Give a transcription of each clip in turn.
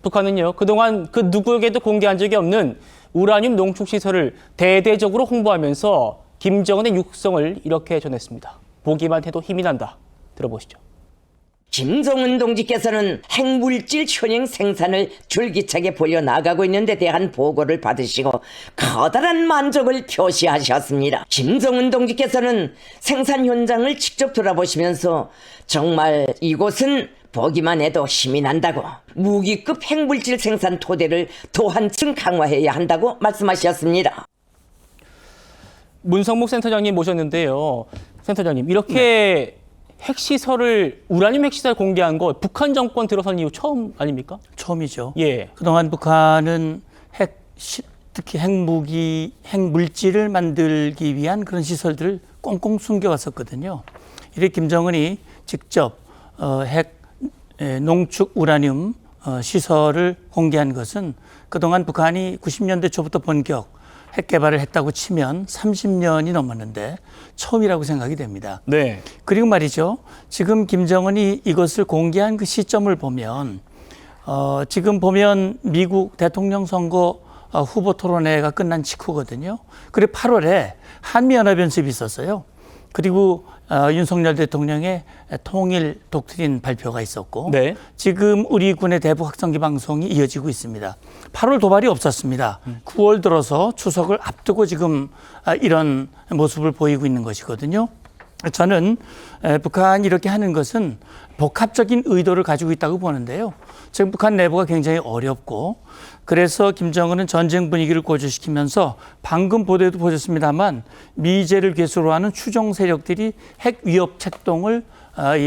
북한은요, 그동안 그 누구에게도 공개한 적이 없는 우라늄 농축 시설을 대대적으로 홍보하면서 김정은의 육성을 이렇게 전했습니다. 보기만 해도 힘이 난다. 들어보시죠. 김정은 동지께서는 핵물질 현행 생산을 줄기차게 벌여나가고 있는 데 대한 보고를 받으시고 커다란 만족을 표시하셨습니다. 김정은 동지께서는 생산 현장을 직접 돌아보시면서 정말 이곳은 보기만 해도 힘이 난다고, 무기급 핵물질 생산 토대를 더 한층 강화해야 한다고 말씀하셨습니다. 문성목 센터장님 모셨는데요. 센터장님, 이렇게 핵시설을, 우라늄 핵시설 공개한 거 북한 정권 들어선 이후 처음 아닙니까? 처음이죠. 예. 그동안 북한은 특히 핵무기, 핵물질을 만들기 위한 그런 시설들을 꽁꽁 숨겨왔었거든요. 이렇게 김정은이 직접 핵 농축 우라늄 시설을 공개한 것은 그동안 북한이 90년대 초부터 본격 핵 개발을 했다고 치면 30년이 넘었는데 처음이라고 생각이 됩니다. 네. 그리고 말이죠. 지금 김정은이 이것을 공개한 그 시점을 보면 지금 보면 미국 대통령 선거 후보 토론회가 끝난 직후거든요. 그리고 8월에 한미연합연습이 있었어요. 그리고 윤석열 대통령의 통일 독트린 발표가 있었고, 네. 지금 우리 군의 대북 확성기 방송이 이어지고 있습니다. 8월 도발이 없었습니다. 9월 들어서 추석을 앞두고 지금 이런 모습을 보이고 있는 것이거든요. 저는 북한이 이렇게 하는 것은 복합적인 의도를 가지고 있다고 보는데요. 지금 북한 내부가 굉장히 어렵고, 그래서 김정은은 전쟁 분위기를 고조시키면서 방금 보도에도 보셨습니다만 미제를 괴수로 하는 추종 세력들이 핵 위협 책동을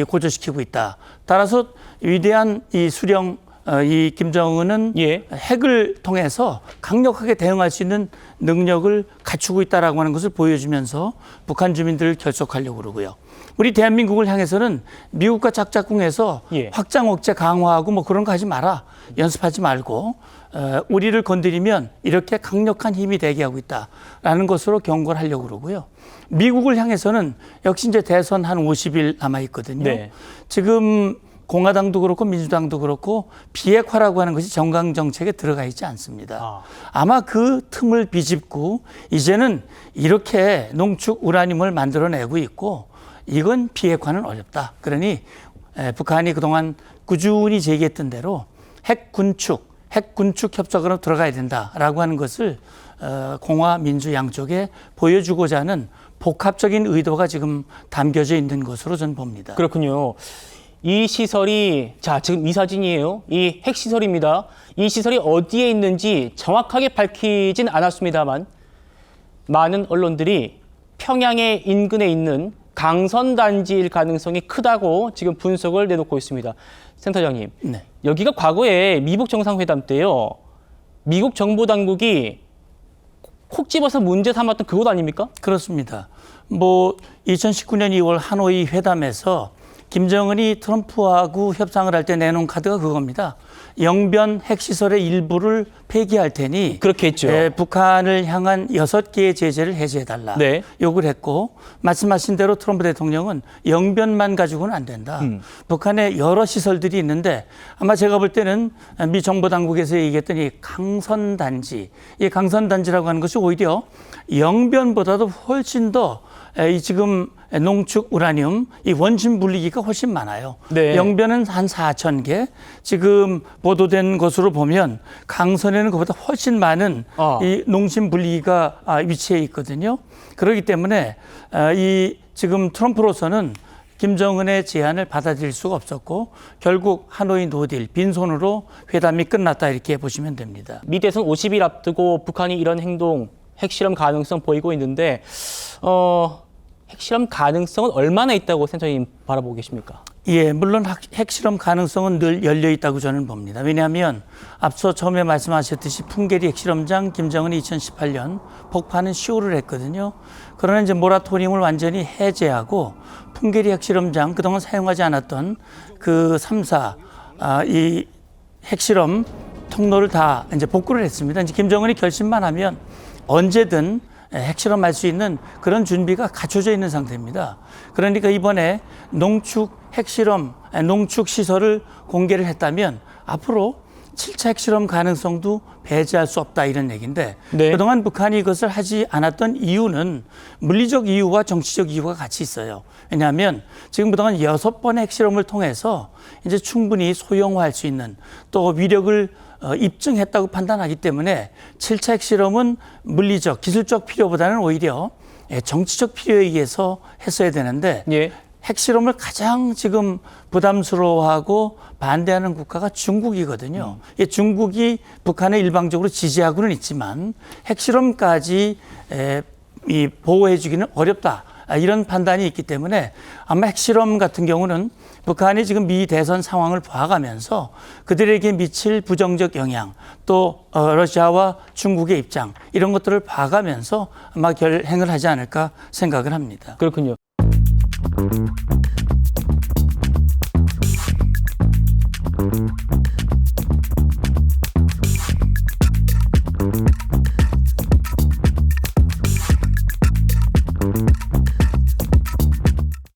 고조시키고 있다. 따라서 위대한 이 수령 이 김정은은 예. 핵을 통해서 강력하게 대응할 수 있는 능력을 갖추고 있다라고 하는 것을 보여주면서 북한 주민들을 결속하려고 그러고요. 우리 대한민국을 향해서는 미국과 짝짝꿍해서 예. 확장 억제 강화하고 뭐 그런 거 하지 마라. 연습하지 말고 우리를 건드리면 이렇게 강력한 힘이 대기하고 있다라는 것으로 경고를 하려고 그러고요. 미국을 향해서는 역시 이제 대선 한 50일 남아 있거든요. 네. 지금 공화당도 그렇고 민주당도 그렇고 비핵화라고 하는 것이 정강 정책에 들어가 있지 않습니다. 아마 그 틈을 비집고 이제는 이렇게 농축 우라늄을 만들어내고 있고 이건 비핵화는 어렵다. 그러니 북한이 그동안 꾸준히 제기했던 대로 핵 군축 협정으로 들어가야 된다라고 하는 것을 공화 민주 양쪽에 보여주고자 하는 복합적인 의도가 지금 담겨져 있는 것으로 저는 봅니다. 그렇군요. 이 시설이, 자, 지금 이 사진이에요. 이 핵시설입니다. 이 시설이 어디에 있는지 정확하게 밝히진 않았습니다만 많은 언론들이 평양의 인근에 있는 강선단지일 가능성이 크다고 지금 분석을 내놓고 있습니다. 센터장님, 네. 여기가 과거에 미북 정상회담 때요. 미국 정보당국이 콕 집어서 문제 삼았던 그곳 아닙니까? 그렇습니다. 뭐 2019년 2월 하노이 회담에서 김정은이 트럼프하고 협상을 할 때 내놓은 카드가 그겁니다. 영변 핵시설의 일부를 폐기할 테니 그렇게 했죠. 북한을 향한 6개의 제재를 해제해달라. 네. 요구를 했고 말씀하신 대로 트럼프 대통령은 영변만 가지고는 안 된다. 북한에 여러 시설들이 있는데 아마 제가 볼 때는 미 정보당국에서 얘기했던 이 강선단지, 이 강선단지라고 하는 것이 오히려 영변보다도 훨씬 더 이 지금 농축 우라늄 이 원심 분리기가 훨씬 많아요. 네. 영변은 한 4,000개. 지금 보도된 것으로 보면 강선에는 그보다 훨씬 많은 이 농심 분리기가 위치해 있거든요. 그렇기 때문에 이 지금 트럼프로서는 김정은의 제안을 받아들일 수가 없었고 결국 하노이 노딜 빈손으로 회담이 끝났다 이렇게 보시면 됩니다. 미 대선 50일 앞두고 북한이 이런 행동, 핵실험 가능성 보이고 있는데 핵실험 가능성은 얼마나 있다고 센터님 바라보고 계십니까? 예, 물론 핵실험 가능성은 늘 열려 있다고 저는 봅니다. 왜냐하면 앞서 처음에 말씀하셨듯이 풍계리 핵실험장 김정은이 2018년 폭파는 쇼를 했거든요. 그러나 이제 모라토리움을 완전히 해제하고 풍계리 핵실험장 그동안 사용하지 않았던 그 3사 이 핵실험 통로를 다 이제 복구를 했습니다. 이제 김정은이 결심만 하면 언제든 핵실험할 수 있는 그런 준비가 갖춰져 있는 상태입니다. 그러니까 이번에 농축 핵실험, 농축 시설을 공개를 했다면 앞으로 7차 핵실험 가능성도 배제할 수 없다 이런 얘기인데 네. 그동안 북한이 이것을 하지 않았던 이유는 물리적 이유와 정치적 이유가 같이 있어요. 왜냐하면 지금 그동안 6번의 핵실험을 통해서 이제 충분히 소형화할 수 있는 또 위력을 입증했다고 판단하기 때문에 7차 핵실험은 물리적, 기술적 필요보다는 오히려 정치적 필요에 의해서 했어야 되는데 예. 핵실험을 가장 지금 부담스러워하고 반대하는 국가가 중국이거든요. 이 중국이 북한을 일방적으로 지지하고는 있지만 핵실험까지 이 보호해주기는 어렵다. 이런 판단이 있기 때문에 아마 핵실험 같은 경우는 북한이 지금 미 대선 상황을 봐가면서 그들에게 미칠 부정적 영향 또 러시아와 중국의 입장 이런 것들을 봐가면서 아마 결행을 하지 않을까 생각을 합니다. 그렇군요.